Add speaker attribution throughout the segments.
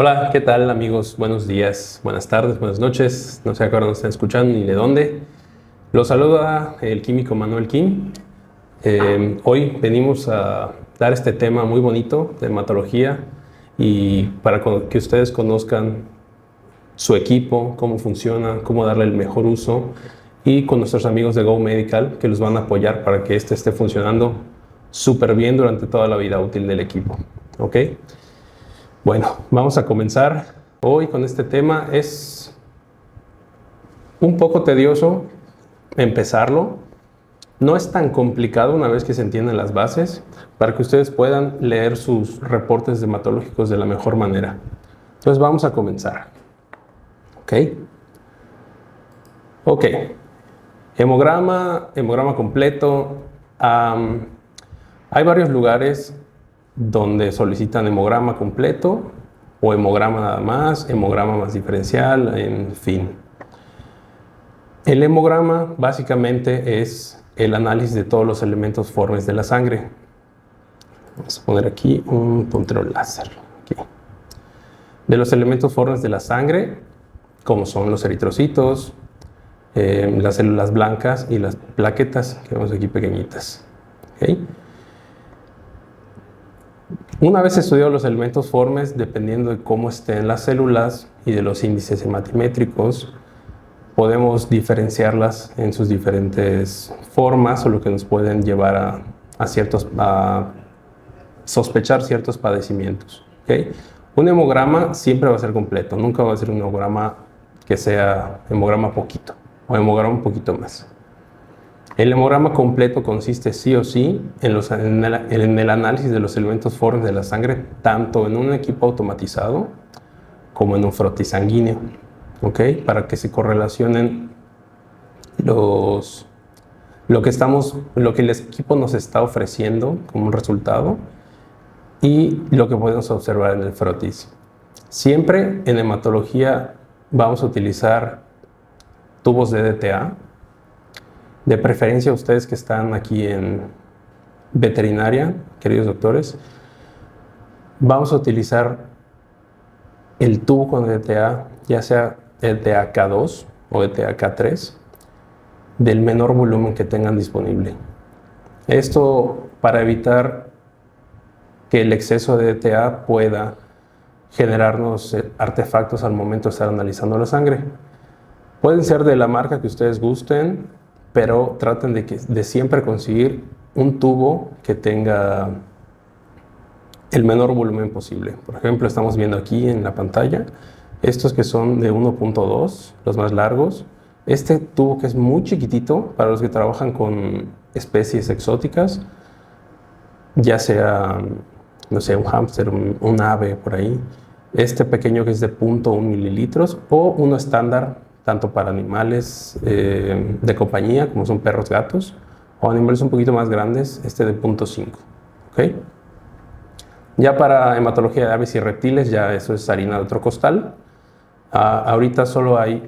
Speaker 1: Hola, ¿qué tal amigos? Buenos días, buenas tardes, buenas noches. No sé a qué hora nos están escuchando ni de dónde. Los saluda el químico Manuel Kim. Hoy venimos a dar este tema muy bonito de hematología y para que ustedes conozcan su equipo, cómo funciona, cómo darle el mejor uso y con nuestros amigos de Go Medical que los van a apoyar para que este esté funcionando súper bien durante toda la vida útil del equipo. ¿Ok? Bueno, vamos a comenzar hoy con este tema. Es un poco tedioso empezarlo. No es tan complicado una vez que se entienden las bases para que ustedes puedan leer sus reportes hematológicos de la mejor manera. Entonces vamos a comenzar. ¿Ok? Ok. Hemograma completo. Hay varios lugares donde solicitan hemograma completo o hemograma nada más, hemograma más diferencial, en fin. El hemograma básicamente es el análisis de todos los elementos formes de la sangre. Vamos a poner aquí un puntero láser. Aquí. De los elementos formes de la sangre, como son los eritrocitos, las células blancas y las plaquetas, que vemos aquí pequeñitas. ¿Okay? Una vez estudiados los elementos formes, dependiendo de cómo estén las células y de los índices hematimétricos, podemos diferenciarlas en sus diferentes formas o lo que nos pueden llevar a sospechar ciertos padecimientos. ¿Okay? Un hemograma siempre va a ser completo, nunca va a ser un hemograma que sea hemograma poquito o hemograma un poquito más. El hemograma completo consiste sí o sí en el análisis de los elementos formes de la sangre, tanto en un equipo automatizado como en un frotis sanguíneo, ¿ok? Para que se correlacionen lo que el equipo nos está ofreciendo como un resultado y lo que podemos observar en el frotis. Siempre en hematología vamos a utilizar tubos de DTA. De preferencia, ustedes que están aquí en veterinaria, queridos doctores, vamos a utilizar el tubo con DTA, ya sea DTA K2 o DTA K3, del menor volumen que tengan disponible. Esto para evitar que el exceso de DTA pueda generarnos artefactos al momento de estar analizando la sangre. Pueden ser de la marca que ustedes gusten, pero traten de siempre conseguir un tubo que tenga el menor volumen posible. Por ejemplo, estamos viendo aquí en la pantalla estos que son de 1.2, los más largos. Este tubo que es muy chiquitito para los que trabajan con especies exóticas, ya sea, no sé, un hámster, un ave por ahí. Este pequeño que es de 0.1 mililitros o uno estándar tanto para animales de compañía, como son perros, gatos, o animales un poquito más grandes, este de 0.5. ¿Okay? Ya para hematología de aves y reptiles, ya eso es harina de otro costal. Ahorita solo hay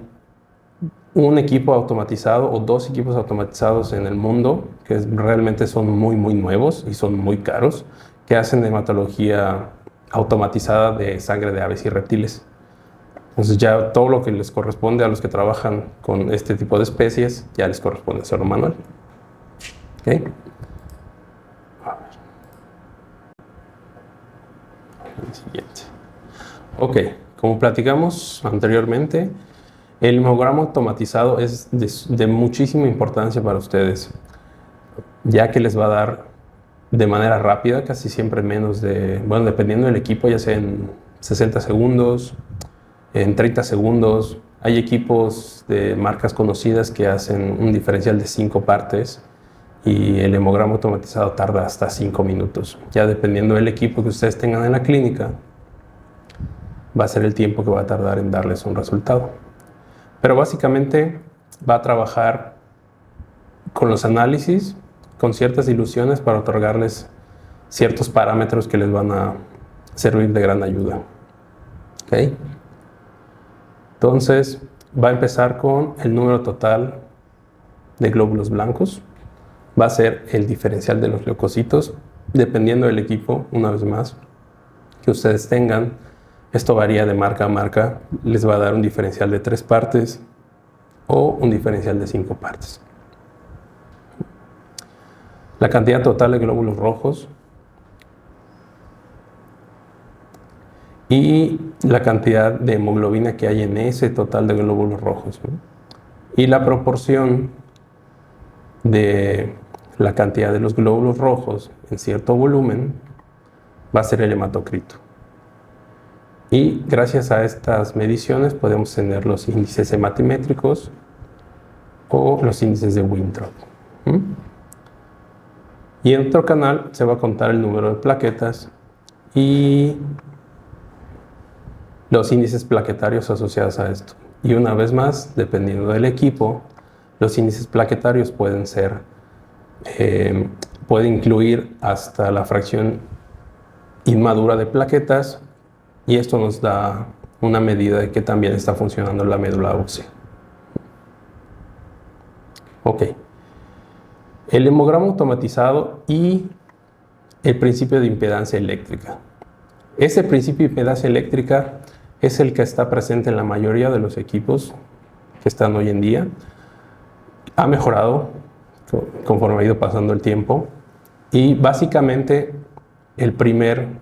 Speaker 1: un equipo automatizado o dos equipos automatizados en el mundo, que realmente son muy, muy nuevos y son muy caros, que hacen hematología automatizada de sangre de aves y reptiles. Entonces ya todo lo que les corresponde a los que trabajan con este tipo de especies, ya les corresponde hacerlo manual. ¿Okay? El siguiente. Ok, como platicamos anteriormente, el hemograma automatizado es de muchísima importancia para ustedes, ya que les va a dar de manera rápida, casi siempre menos de, bueno, dependiendo del equipo, ya sea en 60 segundos, en 30 segundos. Hay equipos de marcas conocidas que hacen un diferencial de 5 partes y el hemograma automatizado tarda hasta 5 minutos. Ya dependiendo del equipo que ustedes tengan en la clínica, va a ser el tiempo que va a tardar en darles un resultado. Pero básicamente va a trabajar con los análisis, con ciertas ilusiones para otorgarles ciertos parámetros que les van a servir de gran ayuda. ¿Okay? Entonces, va a empezar con el número total de glóbulos blancos. Va a ser el diferencial de los leucocitos, dependiendo del equipo, una vez más, que ustedes tengan. Esto varía de marca a marca, les va a dar un diferencial de 3 partes o un diferencial de 5 partes. La cantidad total de glóbulos rojos y la cantidad de hemoglobina que hay en ese total de glóbulos rojos, ¿no? Y la proporción de la cantidad de los glóbulos rojos en cierto volumen va a ser el hematocrito. Y gracias a estas mediciones podemos tener los índices hematimétricos o los índices de Winthrop. Y en otro canal se va a contar el número de plaquetas y los índices plaquetarios asociados a esto. Y una vez más, dependiendo del equipo, los índices plaquetarios pueden incluir hasta la fracción inmadura de plaquetas, y esto nos da una medida de que también está funcionando la médula ósea. Ok. El hemograma automatizado y el principio de impedancia eléctrica. Ese principio de impedancia eléctrica es el que está presente en la mayoría de los equipos que están hoy en día. Ha mejorado conforme ha ido pasando el tiempo, y básicamente el primer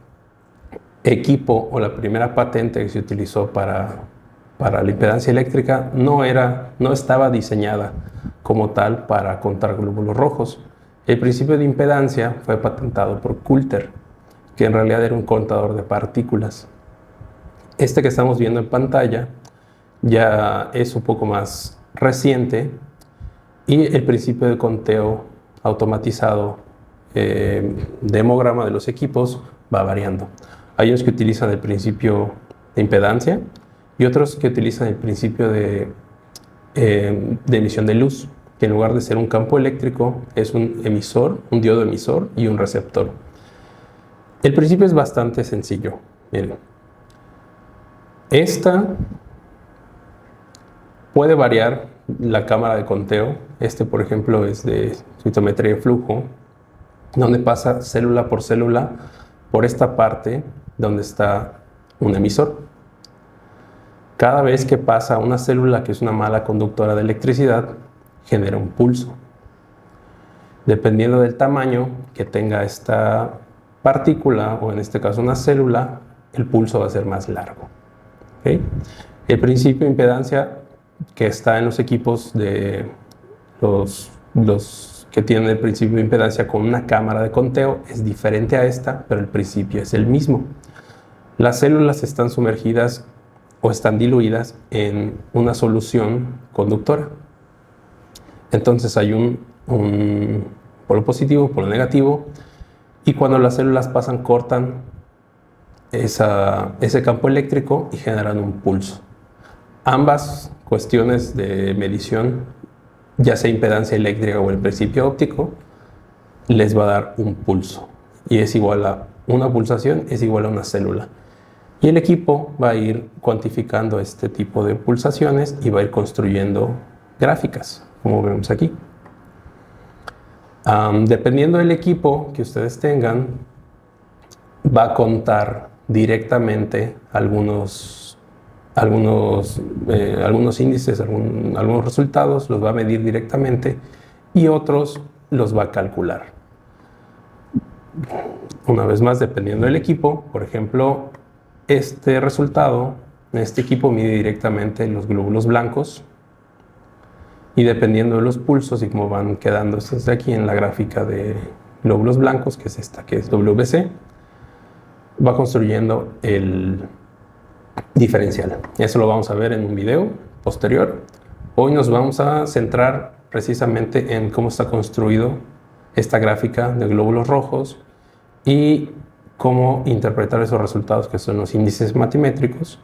Speaker 1: equipo o la primera patente que se utilizó para la impedancia eléctrica no estaba diseñada como tal para contar glóbulos rojos. El principio de impedancia fue patentado por Coulter, que en realidad era un contador de partículas. Este que estamos viendo en pantalla ya es un poco más reciente, y el principio de conteo automatizado de hemograma de los equipos va variando. Hay unos que utilizan el principio de impedancia y otros que utilizan el principio de emisión de luz, que en lugar de ser un campo eléctrico es un emisor, un diodo emisor y un receptor. El principio es bastante sencillo. Miren, esta puede variar la cámara de conteo. Por ejemplo, es de citometría de flujo, donde pasa célula por célula por esta parte donde está un emisor. Cada vez que pasa una célula que es una mala conductora de electricidad, genera un pulso. Dependiendo del tamaño que tenga esta partícula, o en este caso una célula, el pulso va a ser más largo. ¿Okay? El principio de impedancia que está en los equipos de los que tienen el principio de impedancia con una cámara de conteo es diferente a esta, pero el principio es el mismo. Las células están sumergidas o están diluidas en una solución conductora. Entonces hay un polo positivo, polo negativo, y cuando las células pasan, cortan ese campo eléctrico y generan un pulso. Ambas cuestiones de medición, ya sea impedancia eléctrica o el principio óptico, les va a dar un pulso, y es igual a una pulsación, es igual a una célula. Y el equipo va a ir cuantificando este tipo de pulsaciones y va a ir construyendo gráficas, como vemos aquí. Dependiendo del equipo que ustedes tengan, va a contar directamente algunos índices, algunos resultados, los va a medir directamente, y otros los va a calcular. Una vez más, dependiendo del equipo, por ejemplo, este resultado, este equipo mide directamente los glóbulos blancos, y dependiendo de los pulsos y cómo van quedando estos de aquí en la gráfica de glóbulos blancos, que es esta, que es WBC, va construyendo el diferencial. Eso lo vamos a ver en un video posterior. Hoy nos vamos a centrar precisamente en cómo está construido esta gráfica de glóbulos rojos y cómo interpretar esos resultados, que son los índices matimétricos,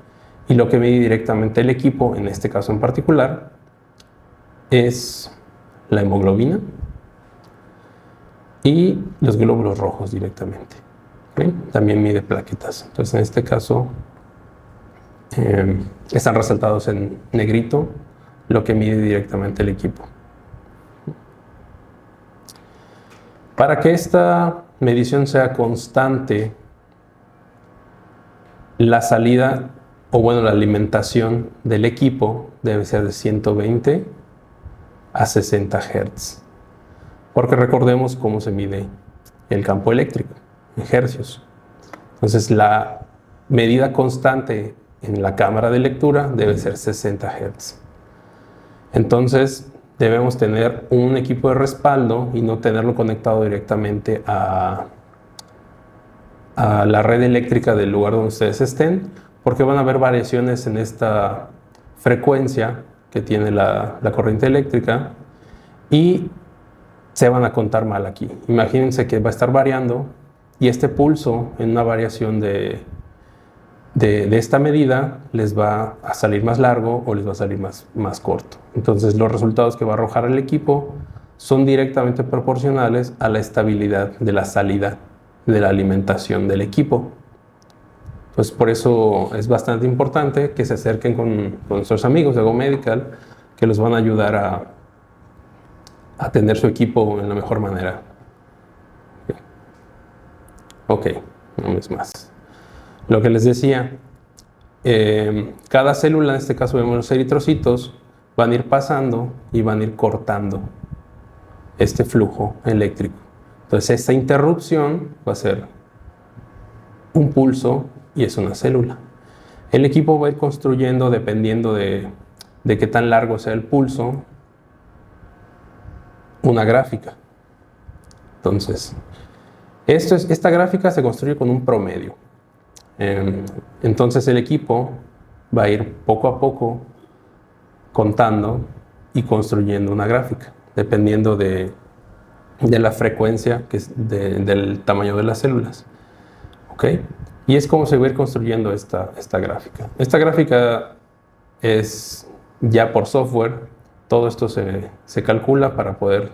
Speaker 1: y lo que mide directamente el equipo, en este caso en particular, es la hemoglobina y los glóbulos rojos directamente. ¿Okay? También mide plaquetas. Entonces, en este caso, están resaltados en negrito lo que mide directamente el equipo. Para que esta medición sea constante La salida, o bueno, la alimentación del equipo debe ser de 120 a 60 Hz. Porque recordemos cómo se mide el campo eléctrico, en hercios. Entonces, la medida constante en la cámara de lectura debe ser 60 Hz. Entonces, debemos tener un equipo de respaldo y no tenerlo conectado directamente a la red eléctrica del lugar donde ustedes estén, porque van a haber variaciones en esta frecuencia que tiene la corriente eléctrica y se van a contar mal aquí. Imagínense que va a estar variando y este pulso en una variación de esta medida les va a salir más largo o les va a salir más corto. Entonces los resultados que va a arrojar el equipo son directamente proporcionales a la estabilidad de la salida de la alimentación del equipo. Pues por eso es bastante importante que se acerquen con nuestros amigos de Go Medical, que los van a ayudar a tener su equipo en la mejor manera. Ok, una vez más. Lo que les decía, cada célula, en este caso vemos los eritrocitos, van a ir pasando y van a ir cortando este flujo eléctrico. Entonces esta interrupción va a ser un pulso y es una célula. El equipo va a ir construyendo, dependiendo de qué tan largo sea el pulso, una gráfica. Entonces, esta gráfica se construye con un promedio. Entonces el equipo va a ir poco a poco contando y construyendo una gráfica, dependiendo de la frecuencia del tamaño de las células. ¿Ok? Y es como se va a ir construyendo esta gráfica. Esta gráfica es ya por software, todo esto se calcula para poder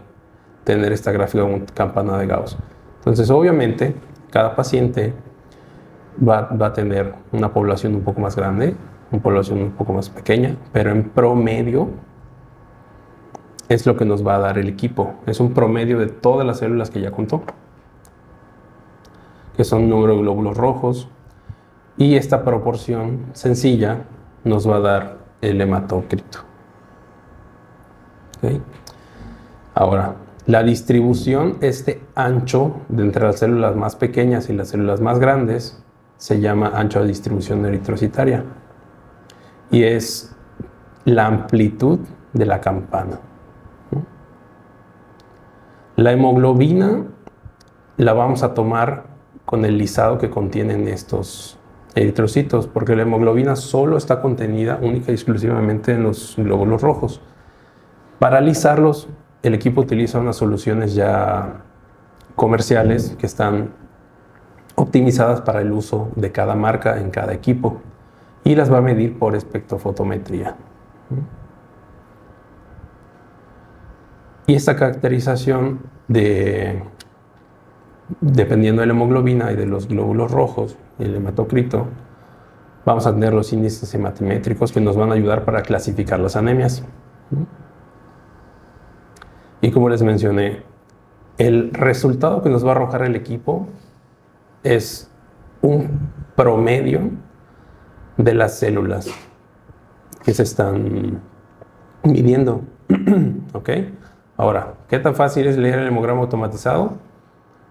Speaker 1: tener esta gráfica con campana de Gauss. Entonces, obviamente, cada paciente va a tener una población un poco más grande, una población un poco más pequeña, pero en promedio es lo que nos va a dar el equipo. Es un promedio de todas las células que ya contó, que son número de glóbulos rojos, y esta proporción sencilla nos va a dar el hematócrito. ¿Okay? Ahora, la distribución, este ancho de entre las células más pequeñas y las células más grandes, se llama ancho de distribución eritrocitaria y es la amplitud de la campana. La hemoglobina la vamos a tomar con el lisado que contienen estos eritrocitos, porque la hemoglobina solo está contenida única y exclusivamente en los glóbulos rojos. Para lisarlos, el equipo utiliza unas soluciones ya comerciales que están optimizadas para el uso de cada marca en cada equipo y las va a medir por espectrofotometría. Y esta caracterización dependiendo de la hemoglobina y de los glóbulos rojos y el hematocrito, vamos a tener los índices hematimétricos que nos van a ayudar para clasificar las anemias. Y como les mencioné, el resultado que nos va a arrojar el equipo es un promedio de las células que se están midiendo. ¿Ok? Ahora, ¿qué tan fácil es leer el hemograma automatizado?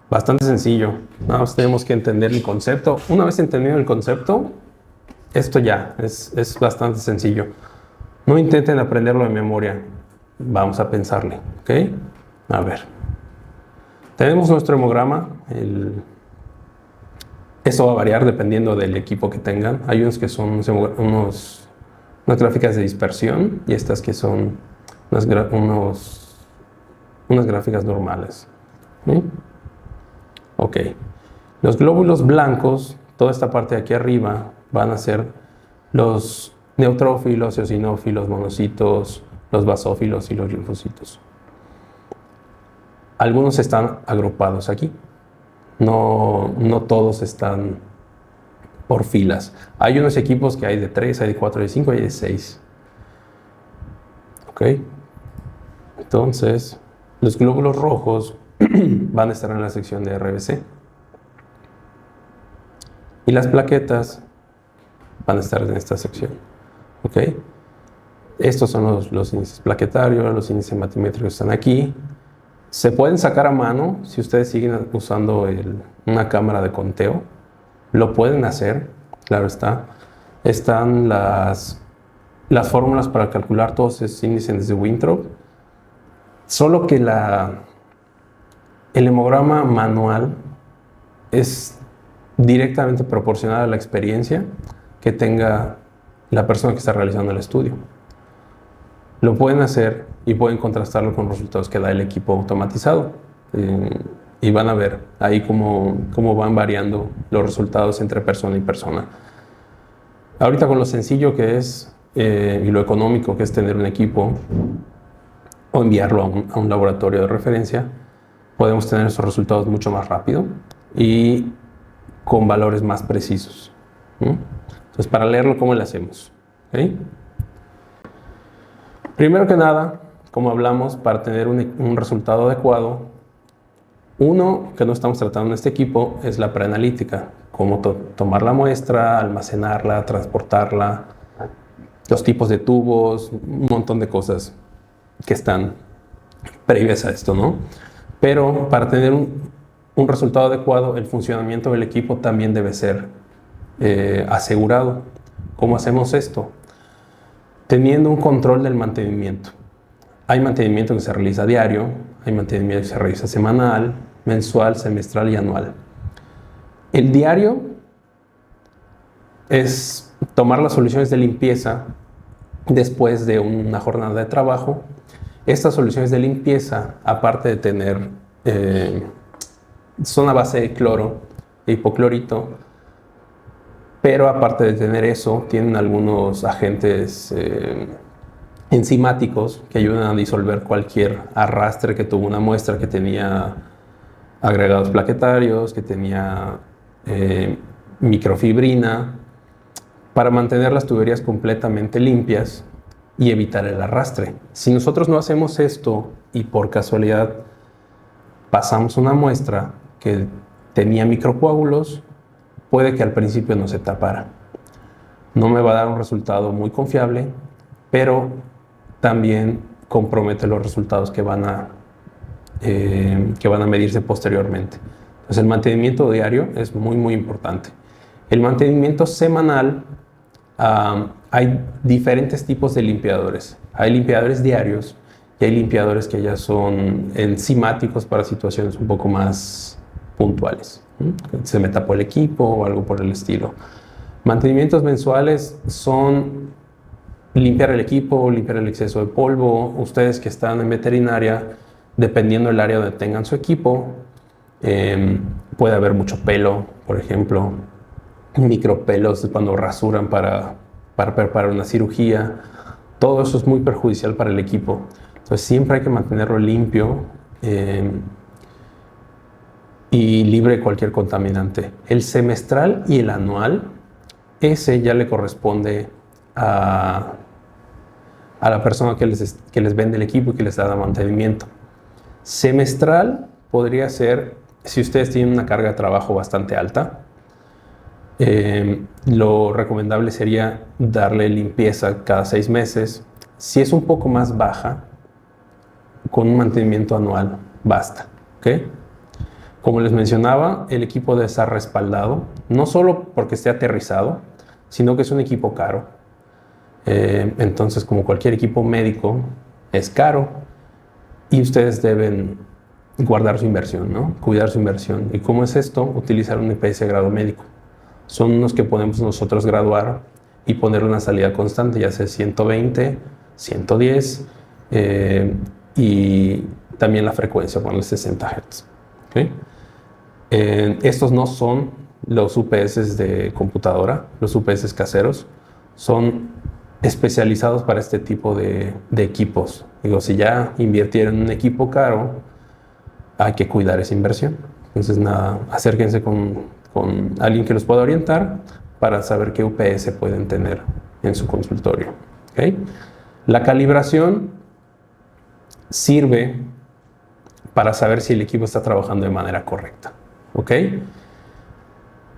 Speaker 1: Bastante sencillo. Nada más tenemos que entender el concepto. Una vez entendido el concepto, esto ya es bastante sencillo. No intenten aprenderlo de memoria. Vamos a pensarle. ¿Ok? A ver. Tenemos nuestro hemograma. Esto va a variar dependiendo del equipo que tengan. Hay unos que son unas gráficas de dispersión y estas que son unas gráficas normales. ¿Sí? Ok. Los glóbulos blancos, toda esta parte de aquí arriba, van a ser los neutrófilos, eosinófilos, monocitos, los basófilos y los linfocitos. Algunos están agrupados aquí. No todos están por filas. Hay unos equipos que hay de 3, hay de 4, hay de 5, hay de 6. ¿Ok? Entonces, los glóbulos rojos van a estar en la sección de RBC. Y las plaquetas van a estar en esta sección. ¿Ok? Estos son los índices plaquetarios, los índices matimétricos están aquí. Se pueden sacar a mano si ustedes siguen usando una cámara de conteo. Lo pueden hacer, claro está. Están las fórmulas para calcular todos esos índices de Winthrop. Solo que el hemograma manual es directamente proporcional a la experiencia que tenga la persona que está realizando el estudio. Lo pueden hacer y pueden contrastarlo con resultados que da el equipo automatizado. Y van a ver ahí cómo van variando los resultados entre persona y persona. Ahorita con lo sencillo que es y lo económico que es tener un equipo o enviarlo a un laboratorio de referencia, podemos tener esos resultados mucho más rápido y con valores más precisos. Entonces, para leerlo, ¿cómo le hacemos? ¿Okay? Primero que nada, como hablamos, para tener un resultado adecuado, uno que no estamos tratando en este equipo es la preanalítica, cómo tomar la muestra, almacenarla, transportarla, los tipos de tubos, un montón de cosas que están previas a esto, ¿no? Pero para tener un resultado adecuado, el funcionamiento del equipo también debe ser asegurado. ¿Cómo hacemos esto? Teniendo un control del mantenimiento. Hay mantenimiento que se realiza diario, hay mantenimiento que se realiza semanal, mensual, semestral y anual. El diario es tomar las soluciones de limpieza después de una jornada de trabajo. Estas soluciones de limpieza, aparte de tener, son a base de cloro e hipoclorito, pero aparte de tener eso, tienen algunos agentes enzimáticos que ayudan a disolver cualquier arrastre que tuvo una muestra que tenía agregados plaquetarios, que tenía microfibrina, para mantener las tuberías completamente limpias y evitar el arrastre. Si nosotros no hacemos esto y por casualidad pasamos una muestra que tenía microcoágulos, puede que al principio no se tapara. No me va a dar un resultado muy confiable, pero también compromete los resultados que van a medirse posteriormente. Entonces, el mantenimiento diario es muy, muy importante. El mantenimiento semanal, hay diferentes tipos de limpiadores. Hay limpiadores diarios y hay limpiadores que ya son enzimáticos para situaciones un poco más puntuales. Se me tapó el equipo o algo por el estilo. Mantenimientos mensuales son limpiar el equipo, limpiar el exceso de polvo. Ustedes que están en veterinaria, dependiendo del área donde tengan su equipo, puede haber mucho pelo, por ejemplo, micropelos cuando rasuran para preparar una cirugía. Todo eso es muy perjudicial para el equipo. Entonces siempre hay que mantenerlo limpio y libre de cualquier contaminante. El semestral y el anual, ese ya le corresponde a la persona que les vende el equipo y que les da mantenimiento. Semestral podría ser si ustedes tienen una carga de trabajo bastante alta. Lo recomendable sería darle limpieza cada 6 meses. Si es un poco más baja, con un mantenimiento anual basta. ¿Okay? Como les mencionaba, el equipo debe estar respaldado, no solo porque esté aterrizado, sino que es un equipo caro. Entonces, como cualquier equipo médico, es caro y ustedes deben guardar su inversión, ¿no? Cuidar su inversión. ¿Y cómo es esto? Utilizar un EPS de grado médico. Son unos que podemos nosotros graduar y poner una salida constante, ya sea 120, 110 y también la frecuencia, ponerle 60 Hz. ¿Okay? Estos no son los UPS de computadora, los UPS caseros, son especializados para este tipo de equipos. Digo, si ya invirtieron en un equipo caro, hay que cuidar esa inversión. Entonces, nada, acérquense con alguien que los pueda orientar para saber qué UPS pueden tener en su consultorio. ¿Okay? La calibración sirve para saber si el equipo está trabajando de manera correcta. ¿Okay?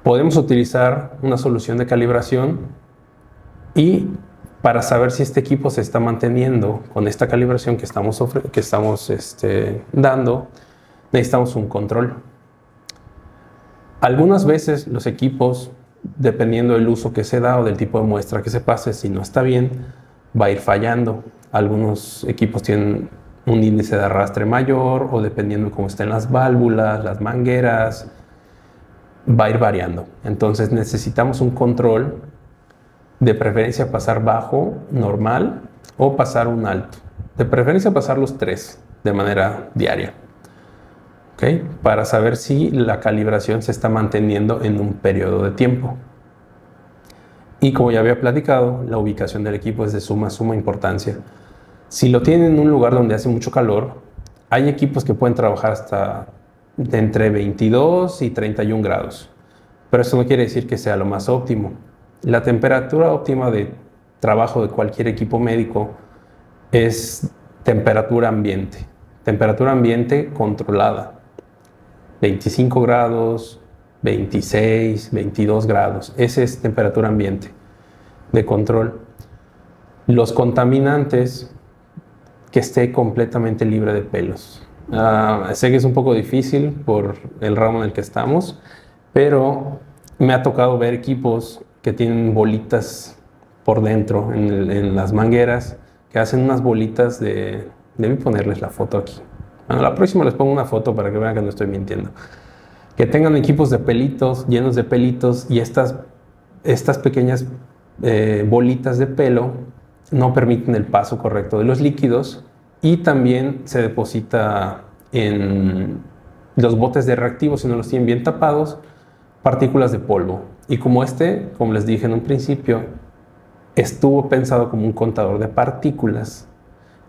Speaker 1: Podemos utilizar una solución de calibración Y para saber si este equipo se está manteniendo con esta calibración que estamos dando, necesitamos un control. Algunas veces los equipos, dependiendo del uso que se da o del tipo de muestra que se pase, si no está bien, va a ir fallando. Algunos equipos tienen un índice de arrastre mayor o dependiendo de cómo estén las válvulas, las mangueras, va a ir variando. Entonces necesitamos un control, de preferencia pasar bajo, normal o pasar un alto. De preferencia pasar los 3 de manera diaria. ¿Okay? Para saber si la calibración se está manteniendo en un periodo de tiempo. Y como ya había platicado, la ubicación del equipo es de suma importancia. Si lo tienen en un lugar donde hace mucho calor, hay equipos que pueden trabajar hasta de entre 22 y 31 grados. Pero eso no quiere decir que sea lo más óptimo. La temperatura óptima de trabajo de cualquier equipo médico es temperatura ambiente. Temperatura ambiente controlada. 25 grados, 26, 22 grados. Esa es temperatura ambiente de control. Los contaminantes, que esté completamente libre de pelos. Sé que es un poco difícil por el ramo en el que estamos, pero me ha tocado ver equipos que tienen bolitas por dentro en las mangueras, que hacen unas bolitas de... Debí ponerles la foto aquí. Bueno, la próxima les pongo una foto para que vean que no estoy mintiendo. Que tengan equipos de pelitos, llenos de pelitos, y estas pequeñas bolitas de pelo no permiten el paso correcto de los líquidos, y también se deposita en los botes de reactivos, si no los tienen bien tapados, partículas de polvo. Y como como les dije en un principio, estuvo pensado como un contador de partículas,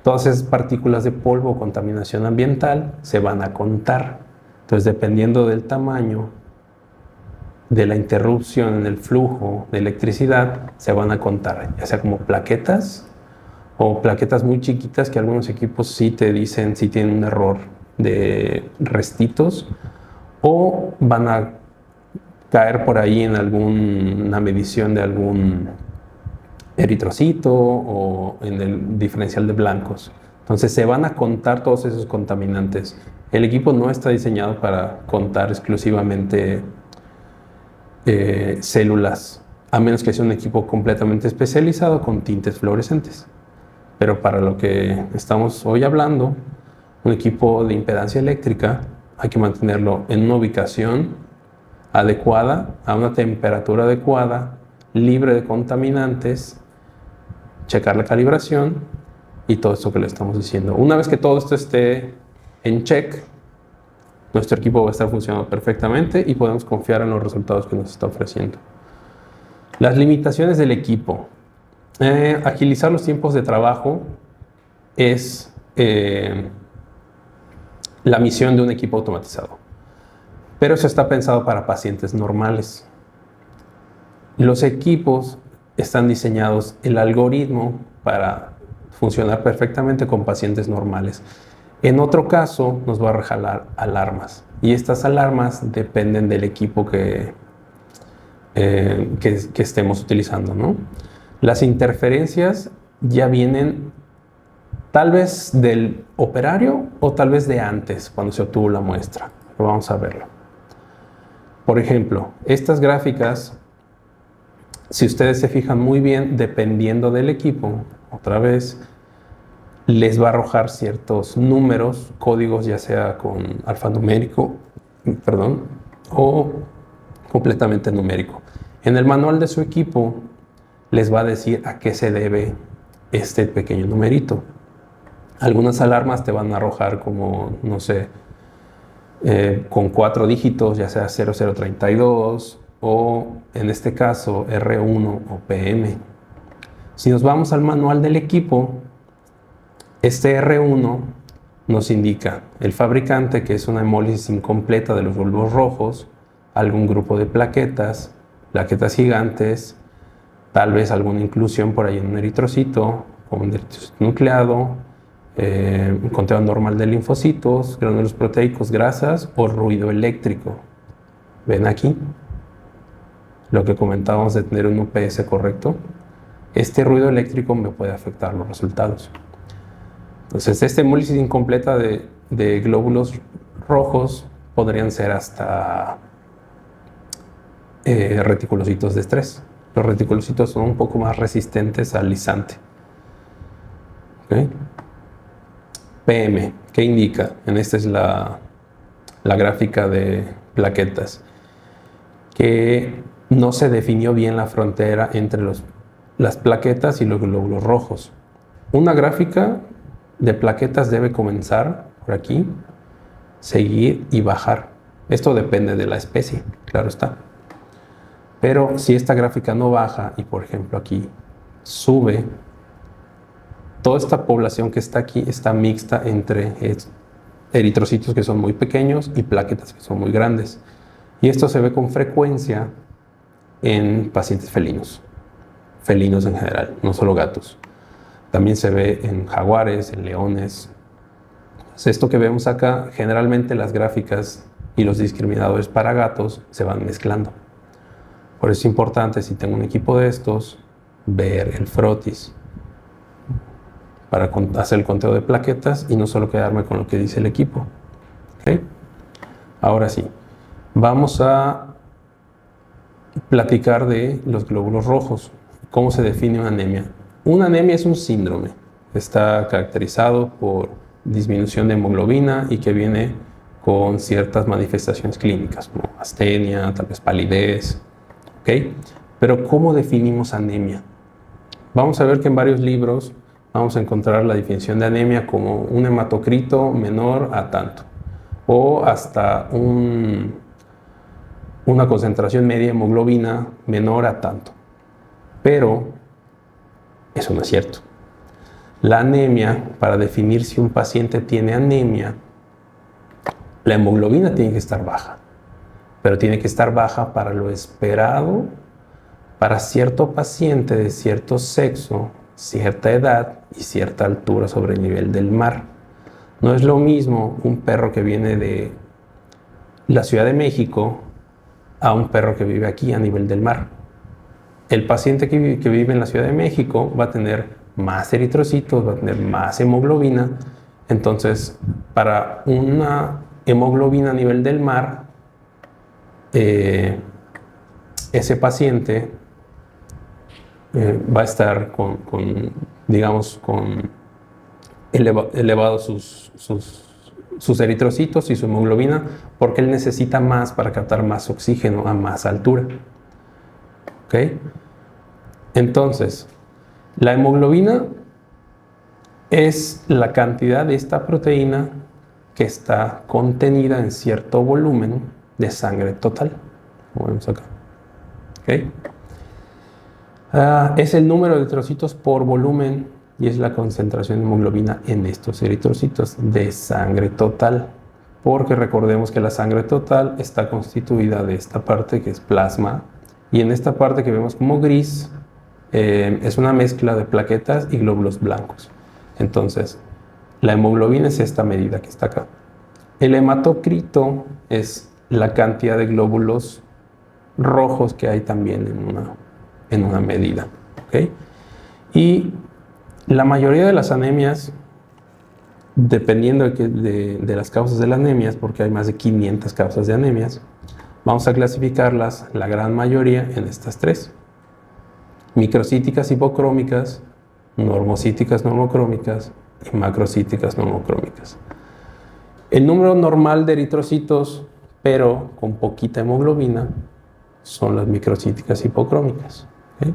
Speaker 1: todas esas partículas de polvo o contaminación ambiental se van a contar. Entonces, dependiendo del tamaño, de la interrupción en el flujo de electricidad, se van a contar, ya sea como plaquetas o plaquetas muy chiquitas, que algunos equipos sí te dicen si tienen un error de restitos, o van a caer por ahí en alguna medición de algún eritrocito o en el diferencial de blancos. Entonces se van a contar todos esos contaminantes. El equipo no está diseñado para contar exclusivamente células, a menos que sea un equipo completamente especializado con tintes fluorescentes. Pero para lo que estamos hoy hablando, un equipo de impedancia eléctrica hay que mantenerlo en una ubicación adecuada, a una temperatura adecuada, libre de contaminantes, checar la calibración y todo esto que le estamos diciendo. Una vez que todo esto esté en check, nuestro equipo va a estar funcionando perfectamente y podemos confiar en los resultados que nos está ofreciendo. Las limitaciones del equipo. Agilizar los tiempos de trabajo es la misión de un equipo automatizado. Pero eso está pensado para pacientes normales. Los equipos están diseñados, el algoritmo, para funcionar perfectamente con pacientes normales. En otro caso, nos va a regalar alarmas. Y estas alarmas dependen del equipo que estemos utilizando, ¿no? Las interferencias ya vienen tal vez del operario o tal vez de antes, cuando se obtuvo la muestra. Pero vamos a verlo. Por ejemplo, estas gráficas, si ustedes se fijan muy bien, dependiendo del equipo, otra vez, les va a arrojar ciertos números, códigos, ya sea con alfanumérico, o completamente numérico. En el manual de su equipo les va a decir a qué se debe este pequeño numerito. Algunas alarmas te van a arrojar como, no sé, con 4 dígitos, ya sea 0032 o en este caso R1 o PM. Si nos vamos al manual del equipo, este R1 nos indica el fabricante, que es una hemólisis incompleta de los bulbos rojos, algún grupo de plaquetas gigantes, tal vez alguna inclusión por ahí en un eritrocito, o un eritrocito nucleado, un conteo normal de linfocitos, gránulos proteicos, grasas o ruido eléctrico. ¿Ven aquí? Lo que comentábamos de tener un UPS correcto. este ruido eléctrico me puede afectar los resultados. Entonces, esta hemólisis incompleta de glóbulos rojos podrían ser hasta reticulocitos de estrés. Los reticulocitos son un poco más resistentes al lisante. ¿Okay? PM, ¿qué indica? En esta es la gráfica de plaquetas, que no se definió bien la frontera entre las plaquetas y los glóbulos rojos. Una gráfica de plaquetas debe comenzar por aquí, seguir y bajar. Esto depende de la especie, claro está. Pero si esta gráfica no baja y, por ejemplo, aquí sube, toda esta población que está aquí está mixta entre eritrocitos que son muy pequeños y plaquetas que son muy grandes. Y esto se ve con frecuencia en pacientes felinos en general, no solo gatos. También se ve en jaguares, en leones. Esto que vemos acá, generalmente las gráficas y los discriminadores para gatos se van mezclando. Por eso es importante, si tengo un equipo de estos, ver el frotis para hacer el conteo de plaquetas y no solo quedarme con lo que dice el equipo. ¿Okay? Ahora sí, vamos a platicar de los glóbulos rojos. ¿Cómo se define una anemia? Una anemia es un síndrome. Está caracterizado por disminución de hemoglobina y que viene con ciertas manifestaciones clínicas, como astenia, tal vez palidez. ¿Okay? Pero ¿cómo definimos anemia? Vamos a ver que en varios libros vamos a encontrar la definición de anemia como un hematocrito menor a tanto, o hasta una concentración media de hemoglobina menor a tanto. Pero eso no es cierto. La anemia, para definir si un paciente tiene anemia, la hemoglobina tiene que estar baja, pero tiene que estar baja para lo esperado para cierto paciente de cierto sexo, cierta edad y cierta altura sobre el nivel del mar. No es lo mismo un perro que viene de la Ciudad de México a un perro que vive aquí a nivel del mar. El paciente que vive en la Ciudad de México va a tener más eritrocitos, va a tener más hemoglobina. Entonces, para una hemoglobina a nivel del mar, ese paciente va a estar con elevados sus eritrocitos y su hemoglobina, porque él necesita más para captar más oxígeno a más altura. ¿Okay? Entonces, la hemoglobina es la cantidad de esta proteína que está contenida en cierto volumen de sangre total, como vemos acá. ¿Okay? Es el número de eritrocitos por volumen y es la concentración de hemoglobina en estos eritrocitos de sangre total, porque recordemos que la sangre total está constituida de esta parte que es plasma, y en esta parte que vemos como gris es una mezcla de plaquetas y glóbulos blancos. Entonces, la hemoglobina es esta medida que está acá. El hematocrito es la cantidad de glóbulos rojos que hay también en una medida. ¿Okay? Y la mayoría de las anemias, dependiendo de las causas de las anemias, porque hay más de 500 causas de anemias, vamos a clasificarlas, la gran mayoría, en estas tres: microcíticas hipocrómicas, normocíticas normocrómicas y macrocíticas normocrómicas. El número normal de eritrocitos, pero con poquita hemoglobina, son las microcíticas hipocrómicas. ¿Okay?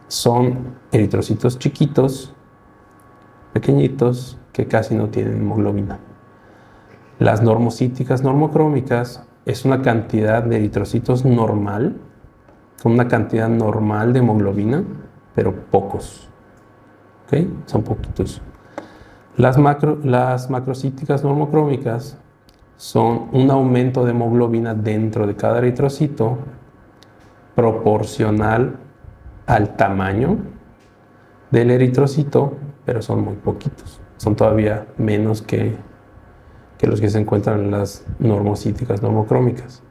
Speaker 1: Son eritrocitos chiquitos, pequeñitos, que casi no tienen hemoglobina. Las normocíticas normocrómicas es una cantidad de eritrocitos normal, con una cantidad normal de hemoglobina, pero pocos. ¿Okay? Son poquitos. Las macrocíticas normocrómicas son un aumento de hemoglobina dentro de cada eritrocito proporcional al tamaño del eritrocito, pero son muy poquitos. Son todavía menos que los que se encuentran en las normocíticas normocrómicas.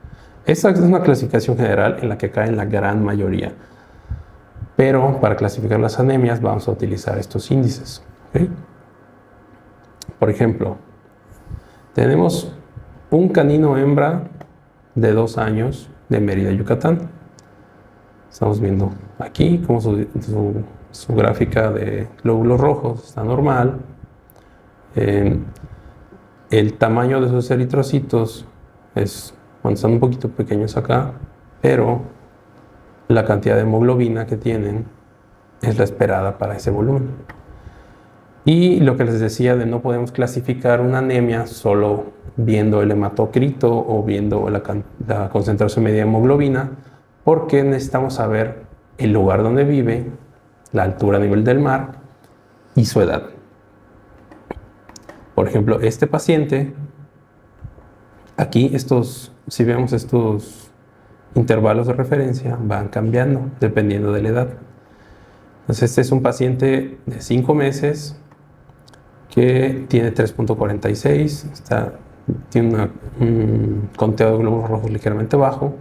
Speaker 1: Esta es una clasificación general en la que caen la gran mayoría. Pero para clasificar las anemias vamos a utilizar estos índices. ¿Okay? Por ejemplo, tenemos un canino hembra de 2 años de Mérida, Yucatán. Estamos viendo aquí cómo su gráfica de glóbulos rojos está normal. El tamaño de sus eritrocitos están un poquito pequeños acá, pero la cantidad de hemoglobina que tienen es la esperada para ese volumen. Y lo que les decía de no podemos clasificar una anemia solo viendo el hematocrito o viendo la concentración media de hemoglobina, porque necesitamos saber el lugar donde vive, la altura a nivel del mar y su edad. Por ejemplo, este paciente, aquí si vemos estos intervalos de referencia, van cambiando dependiendo de la edad. Entonces, este es un paciente de 5 meses que tiene 3.46, tiene un conteo de glóbulos rojos ligeramente bajo,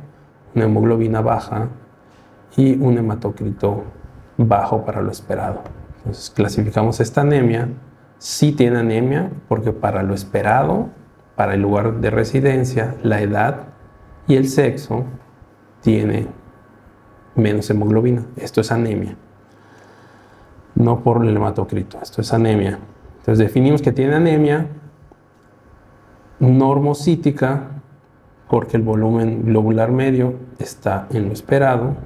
Speaker 1: una hemoglobina baja y un hematocrito bajo para lo esperado. Entonces, clasificamos esta anemia. Sí tiene anemia porque para lo esperado, para el lugar de residencia, la edad y el sexo, tiene menos hemoglobina. Esto es anemia. No por el hematocrito, esto es anemia. Entonces definimos que tiene anemia normocítica porque el volumen globular medio está en lo esperado,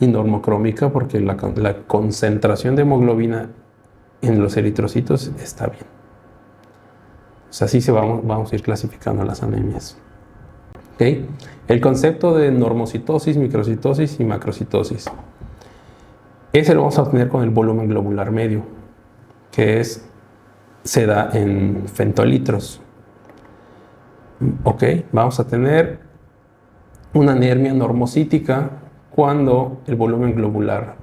Speaker 1: y normocrómica porque la concentración de hemoglobina en los eritrocitos está bien. Pues así vamos a ir clasificando las anemias. ¿Okay? El concepto de normocitosis, microcitosis y macrocitosis. Ese lo vamos a obtener con el volumen globular medio, que se da en femtolitros. Ok, vamos a tener una anemia normocítica cuando el volumen globular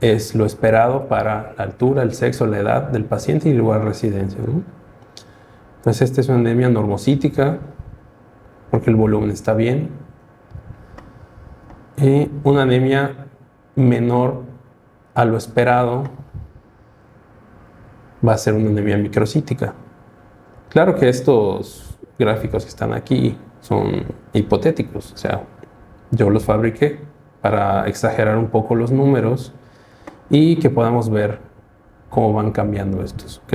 Speaker 1: es lo esperado para la altura, el sexo, la edad del paciente y el lugar de residencia, ¿no? Entonces, esta es una anemia normocítica porque el volumen está bien. Y una anemia menor a lo esperado va a ser una anemia microcítica. Claro que estos gráficos que están aquí son hipotéticos, o sea, yo los fabriqué para exagerar un poco los números y que podamos ver cómo van cambiando estos, ¿ok?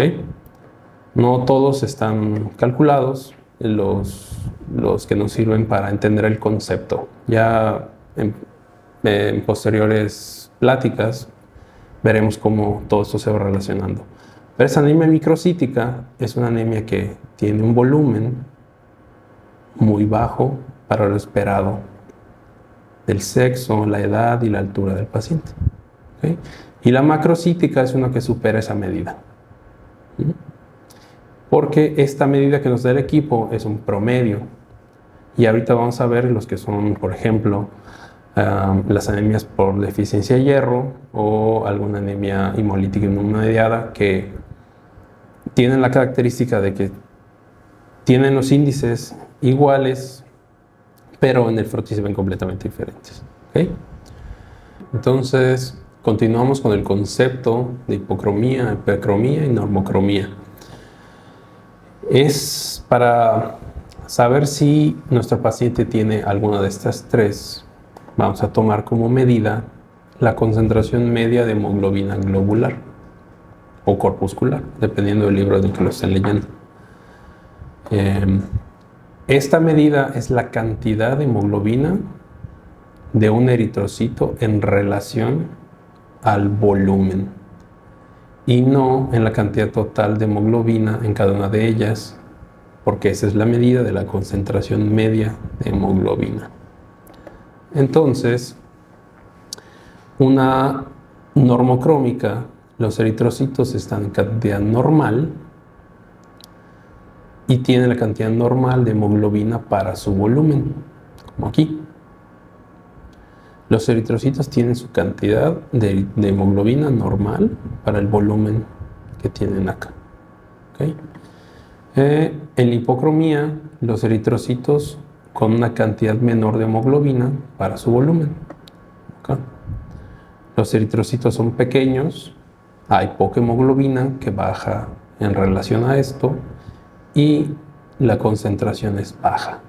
Speaker 1: No todos están calculados, los que nos sirven para entender el concepto. Ya en posteriores pláticas veremos cómo todo esto se va relacionando. Pero esa anemia microcítica es una anemia que tiene un volumen muy bajo para lo esperado del sexo, la edad y la altura del paciente. ¿Okay? Y la macrocítica es una que supera esa medida. Porque esta medida que nos da el equipo es un promedio. Y ahorita vamos a ver los que son, por ejemplo, las anemias por deficiencia de hierro o alguna anemia hemolítica inmunomediada que tienen la característica de que tienen los índices iguales, pero en el frotis se ven completamente diferentes. ¿Okay? Entonces, continuamos con el concepto de hipocromía, hipercromía y normocromía. Es para saber si nuestro paciente tiene alguna de estas tres. Vamos a tomar como medida la concentración media de hemoglobina globular o corpuscular, dependiendo del libro del que lo estén leyendo. Esta medida es la cantidad de hemoglobina de un eritrocito en relación al volumen y no en la cantidad total de hemoglobina en cada una de ellas, porque esa es la medida de la concentración media de hemoglobina. Entonces, una normocrómica, los eritrocitos están en cantidad normal y tienen la cantidad normal de hemoglobina para su volumen, como aquí. Los eritrocitos tienen su cantidad de hemoglobina normal para el volumen que tienen acá. ¿Okay? En la hipocromía, los eritrocitos con una cantidad menor de hemoglobina para su volumen. Acá. Los eritrocitos son pequeños, hay poca hemoglobina que baja en relación a esto y la concentración es baja.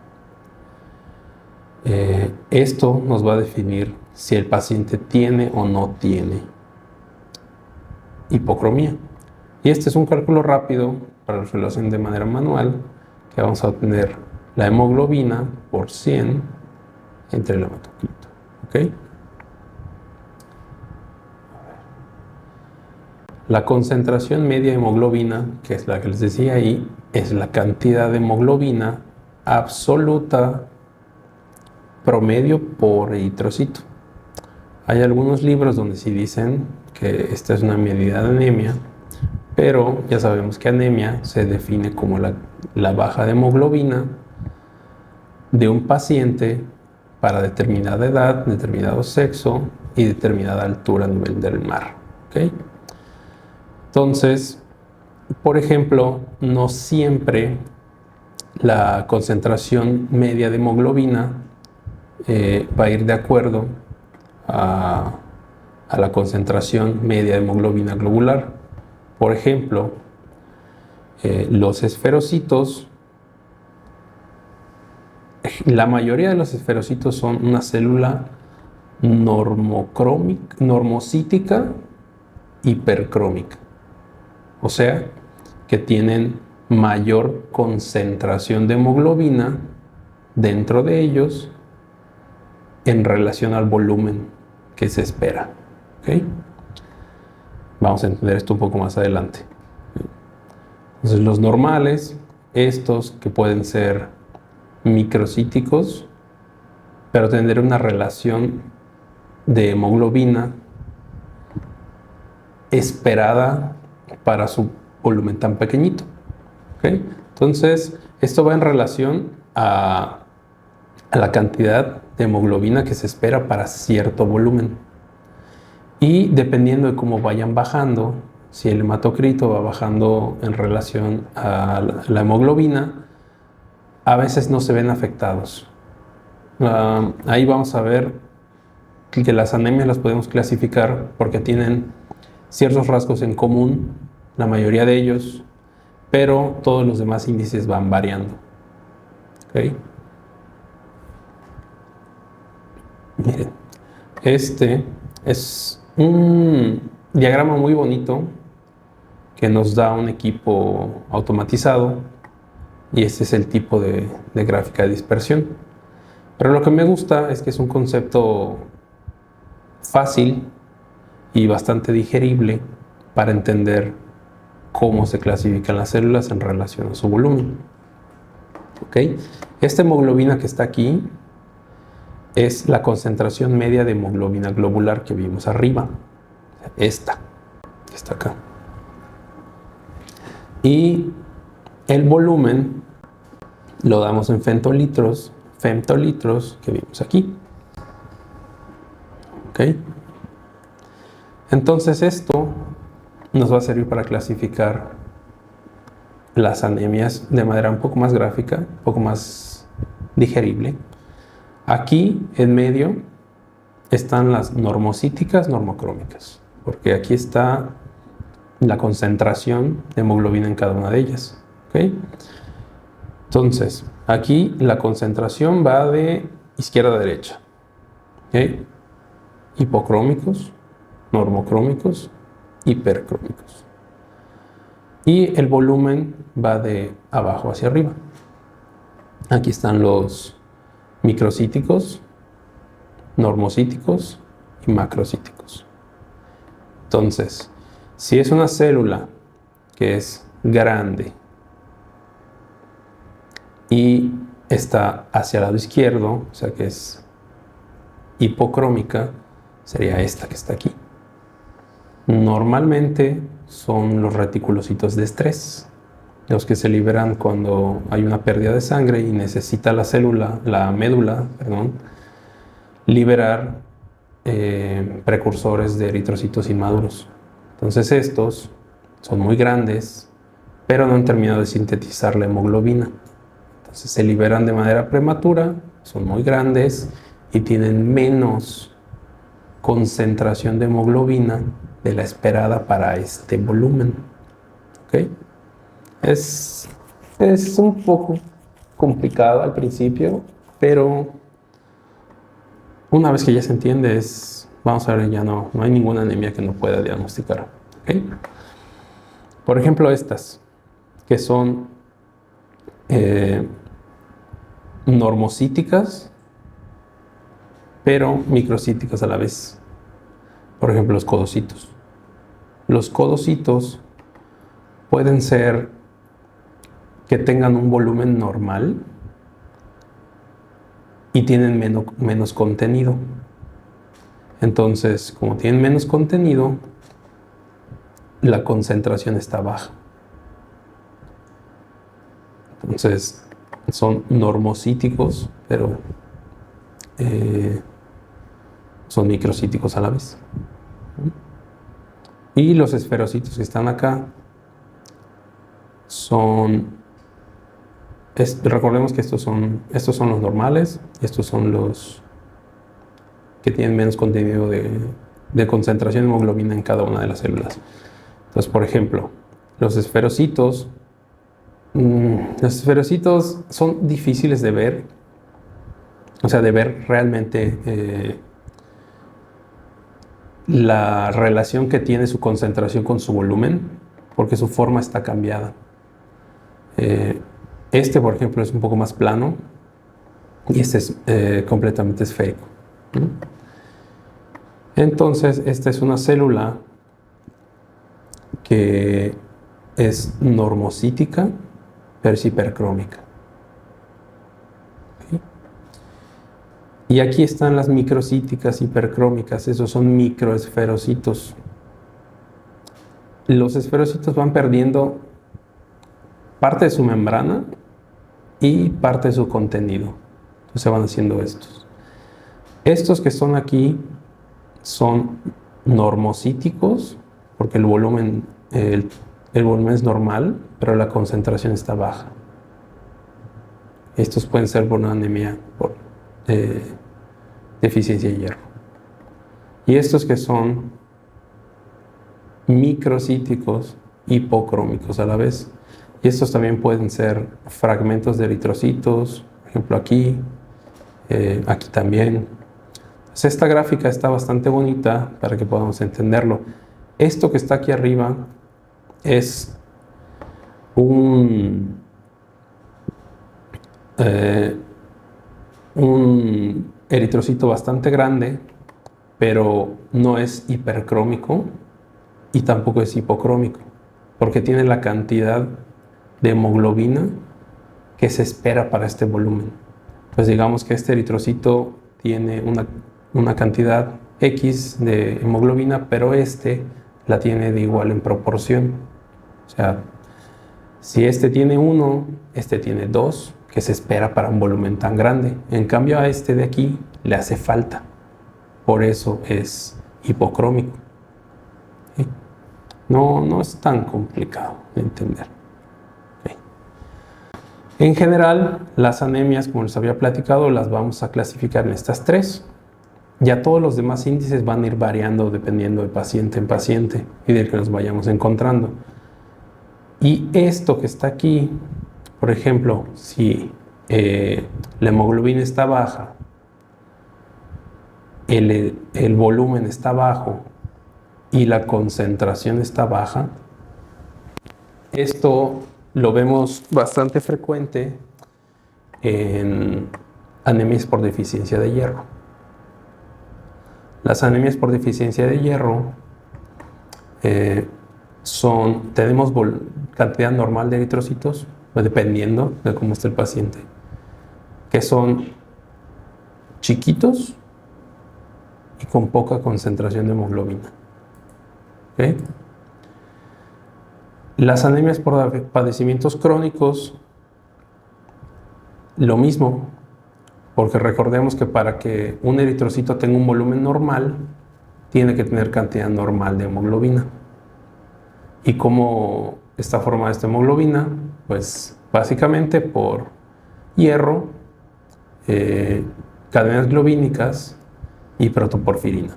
Speaker 1: Esto nos va a definir si el paciente tiene o no tiene hipocromía. Y este es un cálculo rápido para la relación de manera manual, que vamos a obtener la hemoglobina por 100 entre el hematocrito. ¿Okay? La concentración media de hemoglobina, que es la que les decía ahí, es la cantidad de hemoglobina absoluta promedio por eritrocito. Hay algunos libros donde sí dicen que esta es una medida de anemia, pero ya sabemos que anemia se define como la baja de hemoglobina de un paciente para determinada edad, determinado sexo y determinada altura a nivel del mar. ¿Okay? Entonces, por ejemplo, no siempre la concentración media de hemoglobina va a ir de acuerdo a la concentración media de hemoglobina globular. Por ejemplo, los esferocitos, la mayoría de los esferocitos son una célula normocítica hipercrómica. O sea, que tienen mayor concentración de hemoglobina dentro de ellos en relación al volumen que se espera. ¿Okay? Vamos a entender esto un poco más adelante. Entonces, los normales, estos que pueden ser microcíticos, pero tener una relación de hemoglobina esperada para su volumen tan pequeñito. ¿Okay? Entonces, esto va en relación a la cantidad de hemoglobina que se espera para cierto volumen. Y dependiendo de cómo vayan bajando, si el hematocrito va bajando en relación a la hemoglobina, a veces no se ven afectados. Ahí vamos a ver que las anemias las podemos clasificar porque tienen ciertos rasgos en común, la mayoría de ellos, pero todos los demás índices van variando. ¿Okay? Miren, este es un diagrama muy bonito que nos da un equipo automatizado y este es el tipo de gráfica de dispersión. Pero lo que me gusta es que es un concepto fácil y bastante digerible para entender cómo se clasifican las células en relación a su volumen. ¿Okay? Esta hemoglobina que está aquí es la concentración media de hemoglobina globular que vimos arriba. Esta, que está acá. Y el volumen lo damos en femtolitros que vimos aquí. ¿Okay? Entonces esto nos va a servir para clasificar las anemias de manera un poco más gráfica, un poco más digerible. Aquí en medio están las normocíticas, normocrómicas, porque aquí está la concentración de hemoglobina en cada una de ellas. ¿Okay? Entonces, aquí la concentración va de izquierda a derecha. ¿Okay? Hipocrómicos, normocrómicos, hipercrómicos. Y el volumen va de abajo hacia arriba. Aquí están los microcíticos, normocíticos y macrocíticos. Entonces, si es una célula que es grande y está hacia el lado izquierdo, o sea que es hipocrómica, sería esta que está aquí. Normalmente son los reticulocitos de estrés, los que se liberan cuando hay una pérdida de sangre y necesita la médula, liberar precursores de eritrocitos inmaduros. Entonces estos son muy grandes, pero no han terminado de sintetizar la hemoglobina. Entonces se liberan de manera prematura, son muy grandes y tienen menos concentración de hemoglobina de la esperada para este volumen. ¿Ok? Es un poco complicado al principio, pero una vez que ya se entiende, vamos a ver, ya no hay ninguna anemia que no pueda diagnosticar. ¿Ok? Por ejemplo, estas, que son normocíticas, pero microcíticas a la vez. Por ejemplo, los codocitos. Los codocitos pueden ser que tengan un volumen normal y tienen menos contenido. Entonces, como tienen menos contenido, la concentración está baja. Entonces, son normocíticos, pero son microcíticos a la vez. Y los esferocitos que están acá recordemos que estos son los normales, estos son los que tienen menos contenido de concentración de hemoglobina en cada una de las células. Entonces, por ejemplo, los esferocitos son difíciles de ver, o sea, de ver realmente la relación que tiene su concentración con su volumen, porque su forma está cambiada. Este, por ejemplo, es un poco más plano y este es completamente esférico. Entonces, esta es una célula que es normocítica, pero es hipercrómica. ¿Okay? Y aquí están las microcíticas hipercrómicas, esos son microesferocitos. Los esferocitos van perdiendo parte de su membrana y parte de su contenido. Entonces se van haciendo estos. Estos que son aquí son normocíticos, porque el volumen es normal, pero la concentración está baja. Estos pueden ser por una anemia por deficiencia de hierro. Y estos que son microcíticos, hipocrómicos a la vez. Y estos también pueden ser fragmentos de eritrocitos, por ejemplo aquí, aquí también. Entonces, esta gráfica está bastante bonita para que podamos entenderlo. Esto que está aquí arriba es un eritrocito bastante grande, pero no es hipercrómico y tampoco es hipocrómico, porque tiene la cantidad de hemoglobina que se espera para este volumen. Pues digamos que este eritrocito tiene una cantidad X de hemoglobina, pero este la tiene de igual en proporción. O sea, si este tiene 1, este tiene 2, que se espera para un volumen tan grande. En cambio a este de aquí le hace falta. Por eso es hipocrómico. ¿Sí? No es tan complicado de entender. ¿Sí? En general, las anemias, como les había platicado, las vamos a clasificar en estas tres. Ya todos los demás índices van a ir variando dependiendo de paciente en paciente y del que nos vayamos encontrando. Y esto que está aquí, por ejemplo, si la hemoglobina está baja, el volumen está bajo y la concentración está baja, esto lo vemos bastante frecuente en anemias por deficiencia de hierro. Las anemias por deficiencia de hierro tenemos cantidad normal de eritrocitos, dependiendo de cómo esté el paciente, que son chiquitos y con poca concentración de hemoglobina. ¿Okay? Las anemias por padecimientos crónicos, lo mismo, porque recordemos que para que un eritrocito tenga un volumen normal, tiene que tener cantidad normal de hemoglobina. ¿Y cómo está formada esta hemoglobina? Pues básicamente por hierro, cadenas globínicas y protoporfirina.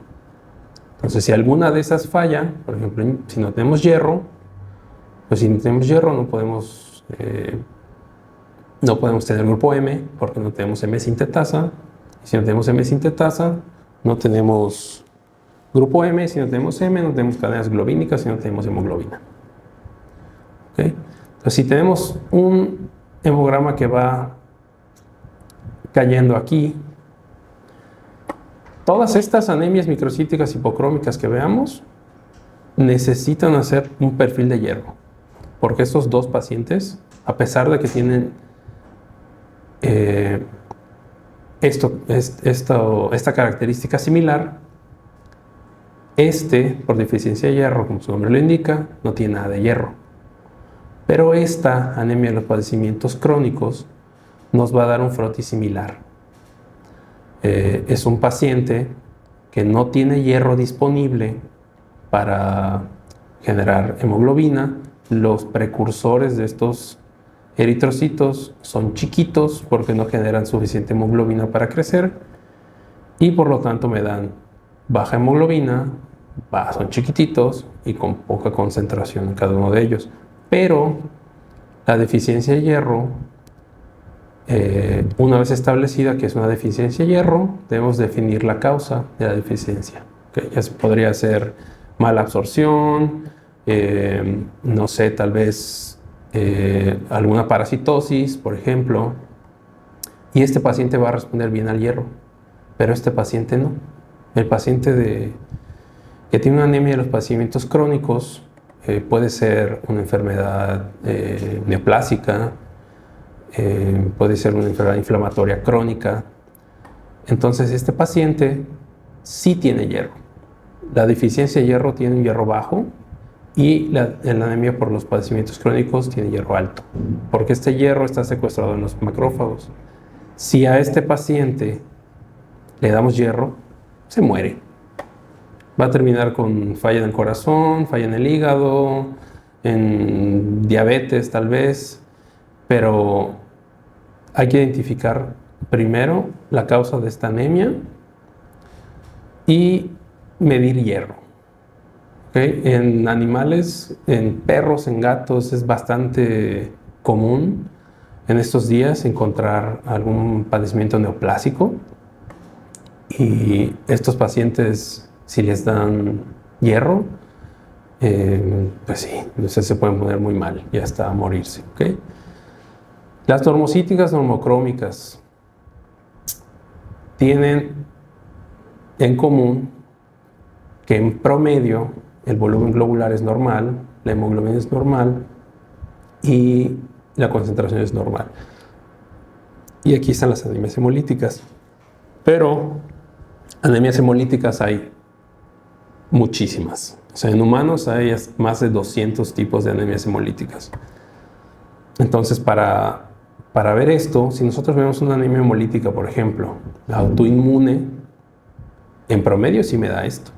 Speaker 1: Entonces, si alguna de esas falla, por ejemplo, si no tenemos hierro, pues si no tenemos hierro no podemos tener grupo M porque no tenemos M sintetasa. Y si no tenemos M sintetasa, no tenemos grupo M. Si no tenemos M, no tenemos cadenas globínicas y no tenemos hemoglobina. ¿Okay? Entonces, si tenemos un hemograma que va cayendo aquí, todas estas anemias microcíticas hipocrómicas que veamos necesitan hacer un perfil de hierro, porque estos dos pacientes, a pesar de que tienen esta característica similar, por deficiencia de hierro, como su nombre lo indica, no tiene nada de hierro. Pero esta anemia de los padecimientos crónicos nos va a dar un frotis similar. Es un paciente que no tiene hierro disponible para generar hemoglobina. Los precursores de estos eritrocitos son chiquitos porque no generan suficiente hemoglobina para crecer y por lo tanto me dan baja hemoglobina, son chiquititos y con poca concentración en cada uno de ellos. Pero la deficiencia de hierro, una vez establecida que es una deficiencia de hierro, debemos definir la causa de la deficiencia. ¿Okay? Ya podría ser mala absorción, no sé, tal vez alguna parasitosis, por ejemplo, y este paciente va a responder bien al hierro, pero este paciente no. El paciente que tiene una anemia de los padecimientos crónicos puede ser una enfermedad neoplásica, puede ser una enfermedad inflamatoria crónica. Entonces, este paciente sí tiene hierro. La deficiencia de hierro tiene un hierro bajo y la anemia por los padecimientos crónicos tiene hierro alto, porque este hierro está secuestrado en los macrófagos. Si a este paciente le damos hierro, se muere. Va a terminar con falla en el corazón, falla en el hígado, en diabetes tal vez, pero hay que identificar primero la causa de esta anemia y medir hierro. ¿Okay? En animales, en perros, en gatos, es bastante común en estos días encontrar algún padecimiento neoplásico. Y estos pacientes, si les dan hierro, pues sí, entonces se pueden poner muy mal y hasta morirse. ¿Okay? Las normocíticas normocrómicas tienen en común que en promedio el volumen globular es normal, la hemoglobina es normal y la concentración es normal. Y aquí están las anemias hemolíticas. Pero anemias hemolíticas hay muchísimas. O sea, en humanos hay más de 200 tipos de anemias hemolíticas. Entonces, para ver esto, si nosotros vemos una anemia hemolítica, por ejemplo, la autoinmune, en promedio sí me da esto.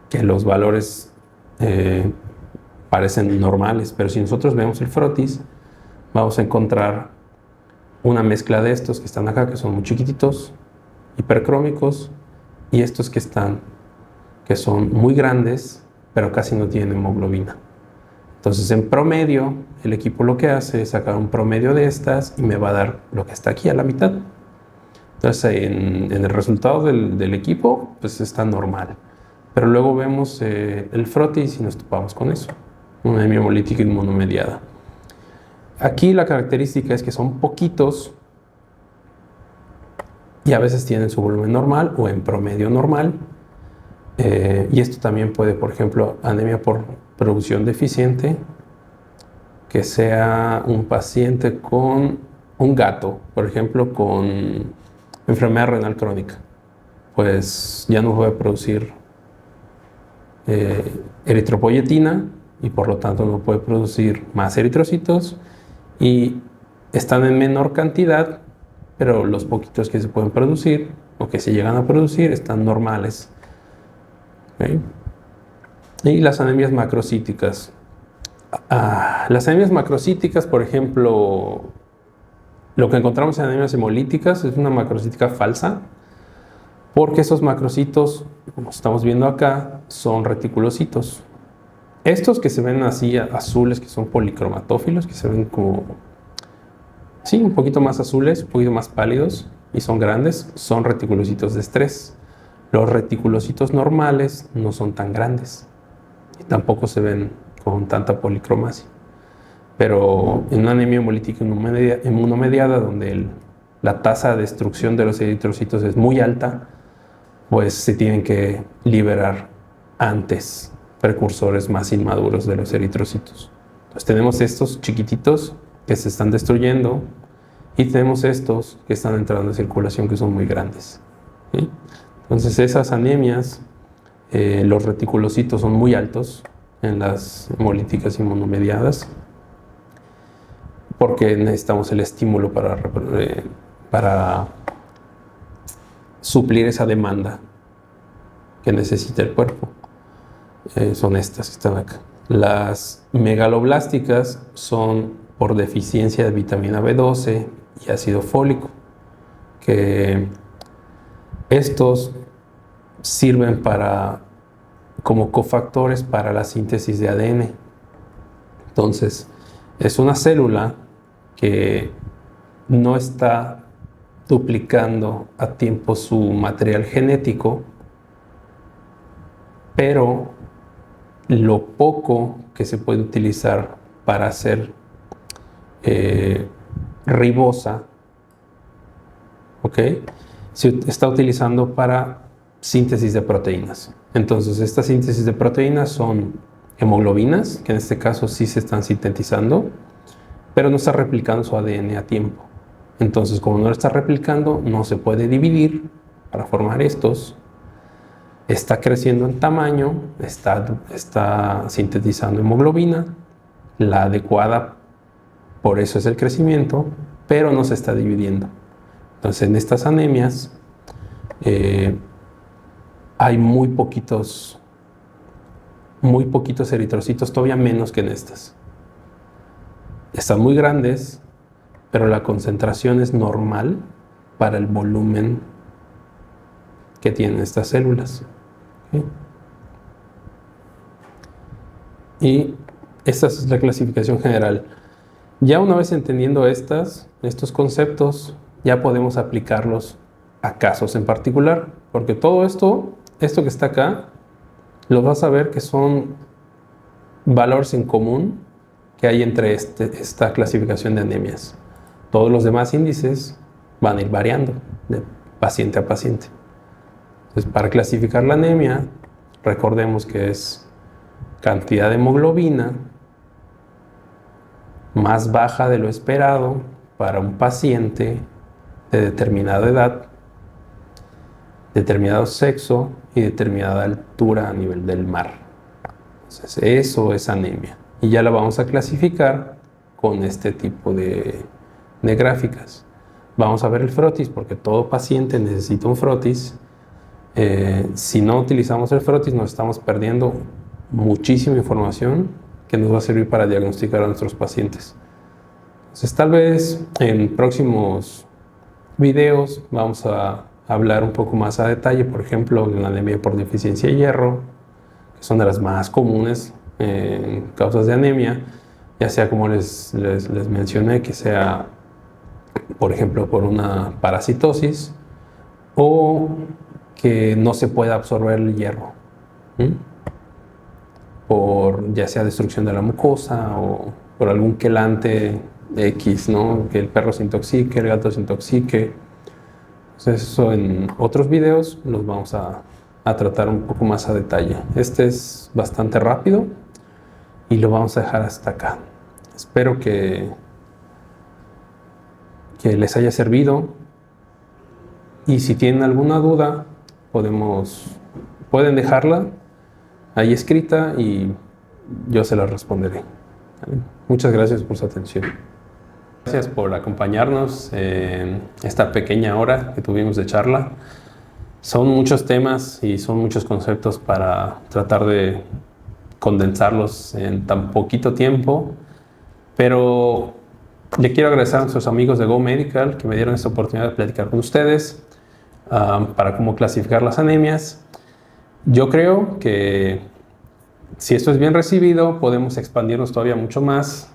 Speaker 1: Que los valores parecen normales, pero si nosotros vemos el frotis, vamos a encontrar una mezcla de estos que están acá, que son muy chiquititos, hipercrómicos, y estos que son muy grandes, pero casi no tienen hemoglobina. Entonces, en promedio, el equipo lo que hace es sacar un promedio de estas y me va a dar lo que está aquí a la mitad. Entonces, en el resultado del equipo, pues está normal. Pero luego vemos el frotis y nos topamos con eso, una anemia hemolítica inmunomediada. Aquí la característica es que son poquitos y a veces tienen su volumen normal o en promedio normal. Y esto también puede, por ejemplo, anemia por producción deficiente, que sea un paciente con un gato, por ejemplo, con enfermedad renal crónica. Pues ya no puede producir eritropoyetina y por lo tanto no puede producir más eritrocitos y están en menor cantidad, pero los poquitos que se pueden producir o que se llegan a producir están normales. ¿Okay? Y las anemias macrocíticas. Las anemias macrocíticas, por ejemplo, lo que encontramos en anemias hemolíticas es una macrocítica falsa, porque esos macrocitos, como estamos viendo acá, son reticulocitos. Estos que se ven así azules, que son policromatófilos, que se ven como, sí, un poquito más azules, un poquito más pálidos y son grandes, son reticulocitos de estrés. Los reticulocitos normales no son tan grandes y tampoco se ven con tanta policromasia. Pero en una anemia hemolítica inmunomediada, donde la tasa de destrucción de los eritrocitos es muy alta, pues se tienen que liberar antes precursores más inmaduros de los eritrocitos. Entonces tenemos estos chiquititos que se están destruyendo y tenemos estos que están entrando en circulación que son muy grandes, ¿sí? Entonces esas anemias, los reticulocitos son muy altos en las hemolíticas inmunomediadas porque necesitamos el estímulo para suplir esa demanda que necesita el cuerpo. Son estas que están acá. Las megaloblásticas son por deficiencia de vitamina B12 y ácido fólico, que estos sirven como cofactores para la síntesis de ADN. Entonces, es una célula que no está duplicando a tiempo su material genético, pero lo poco que se puede utilizar para hacer ribosa, ¿ok?, se está utilizando para síntesis de proteínas. Entonces, estas síntesis de proteínas son hemoglobinas, que en este caso sí se están sintetizando, pero no está replicando su ADN a tiempo. Entonces, como no lo está replicando, no se puede dividir para formar estos. Está creciendo en tamaño, está sintetizando hemoglobina, la adecuada, por eso es el crecimiento, pero no se está dividiendo. Entonces, en estas anemias hay muy poquitos eritrocitos, todavía menos que en estas. Están muy grandes, pero la concentración es normal para el volumen que tienen estas células. ¿Sí? Y esta es la clasificación general. Ya una vez entendiendo estos conceptos, ya podemos aplicarlos a casos en particular, porque todo esto que está acá, lo vas a ver que son valores en común que hay entre esta clasificación de anemias. Todos los demás índices van a ir variando de paciente a paciente. Entonces, para clasificar la anemia, recordemos que es cantidad de hemoglobina más baja de lo esperado para un paciente de determinada edad, determinado sexo y determinada altura a nivel del mar. Entonces, eso es anemia. Y ya la vamos a clasificar con este tipo de gráficas. Vamos a ver el frotis, porque todo paciente necesita un frotis. Si no utilizamos el frotis, nos estamos perdiendo muchísima información que nos va a servir para diagnosticar a nuestros pacientes. Entonces, tal vez en próximos videos vamos a hablar un poco más a detalle, por ejemplo, de la anemia por deficiencia de hierro, que son de las más comunes causas de anemia, ya sea como les mencioné, que sea, por ejemplo, por una parasitosis o que no se pueda absorber el hierro, por ya sea destrucción de la mucosa o por algún quelante X, ¿no? Que el perro se intoxique, el gato se intoxique. Entonces, eso en otros videos los vamos a tratar un poco más a detalle. Este es bastante rápido y lo vamos a dejar hasta acá. Espero que les haya servido, y si tienen alguna duda pueden dejarla ahí escrita y yo se la responderé. Muchas gracias por su atención. Gracias por acompañarnos en esta pequeña hora que tuvimos de charla. Son muchos temas y son muchos conceptos para tratar de condensarlos en tan poquito tiempo, pero le quiero agradecer a nuestros amigos de Go Medical que me dieron esta oportunidad de platicar con ustedes. para cómo clasificar las anemias. Yo creo que si esto es bien recibido, podemos expandirnos todavía mucho más,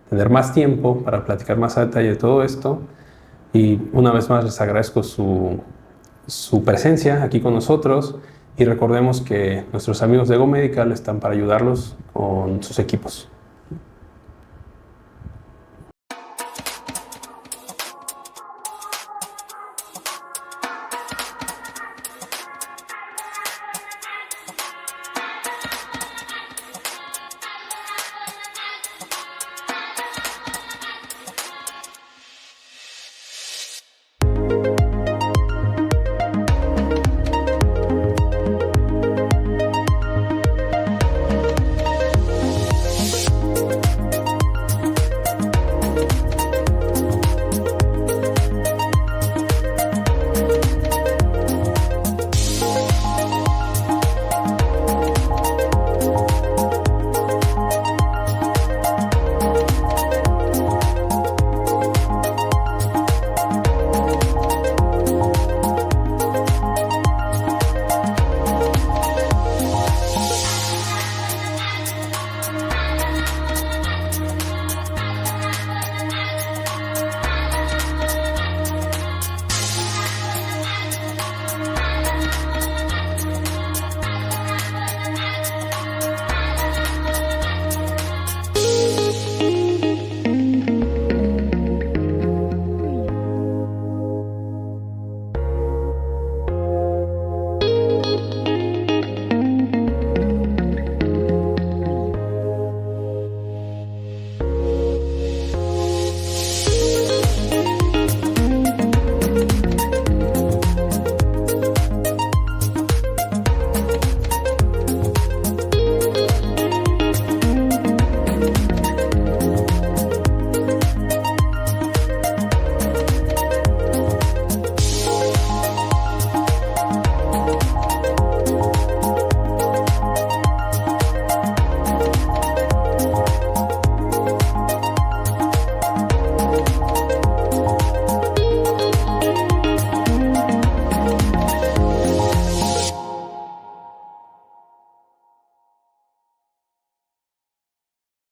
Speaker 1: tener más tiempo para platicar más a detalle de todo esto. Y una vez más les agradezco su presencia aquí con nosotros y recordemos que nuestros amigos de Go Medical están para ayudarlos con sus equipos.